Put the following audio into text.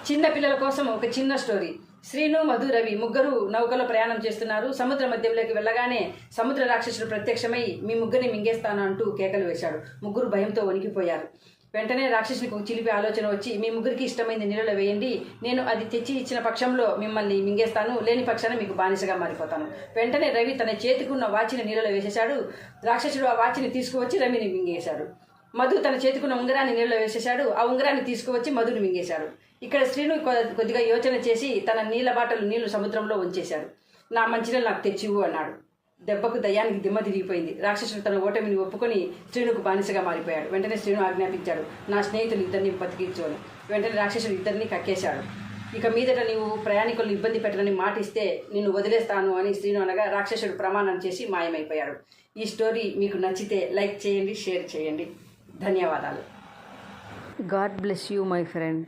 చిన్న పిల్లల కోసం ఒక చిన్న స్టోరీ. శ్రీను, మధు, రవి ముగ్గురు నౌకలో ప్రయాణం చేస్తున్నారు. సముద్ర మధ్యంలోకి వెళ్ళగానే సముద్ర రాక్షసుడు ప్రత్యక్షమై మీ ముగ్గురిని మింగేస్తాను అంటూ కేకలు వేశాడు. ముగ్గురు భయంతో వణికిపోయారు. వెంటనే రాక్షసునికి ఒక చిలిపి ఆలోచన వచ్చి, మీ ముగ్గురికి ఇష్టమైంది నీళ్ళలో వేయండి, నేను అది తెచ్చి ఇచ్చిన పక్షంలో మిమ్మల్ని మింగేస్తాను, లేని పక్షాన మీకు బానిసగా మారిపోతాను. వెంటనే రవి తన చేతికున్న వాచిని నీళ్ళలో వేసేశాడు. రాక్షసుడు ఆ వాచిని తీసుకువచ్చి రవిని మింగేశాడు. మధు తన చేతికున్న ఉంగరాన్ని నీళ్ళలో వేసేశాడు. ఆ ఉంగరాన్ని తీసుకువచ్చి మధుని మింగేశాడు. ఇక్కడ శ్రీను కొద్దిగా యోచన చేసి తన నీళ్ళ బాటలు నీళ్లు సముద్రంలో ఉంచేశాడు. నా మంచినీళ్ళు నాకు తెచ్చివు అన్నాడు. దెబ్బకు దయ్యానికి దిమ్మ తిరిగిపోయింది. రాక్షసుడు తన ఓటమిని ఒప్పుకొని శ్రీనుకు బానిసగా మారిపోయాడు. వెంటనే శ్రీను ఆజ్ఞాపించాడు, నా స్నేహితులు ఇద్దరిని బతికించు అని. వెంటనే రాక్షసుడు ఇద్దరిని కక్కేశాడు. ఇక మీదట నీవు ప్రయాణికులను ఇబ్బంది పెట్టనని మాటిస్తే నిన్ను వదిలేస్తాను అని శ్రీను అనగా రాక్షసుడు ప్రమాణం చేసి మాయమైపోయాడు. ఈ స్టోరీ మీకు నచ్చితే లైక్ చేయండి, షేర్ చేయండి. ధన్యవాదాలు. God bless you, my friend.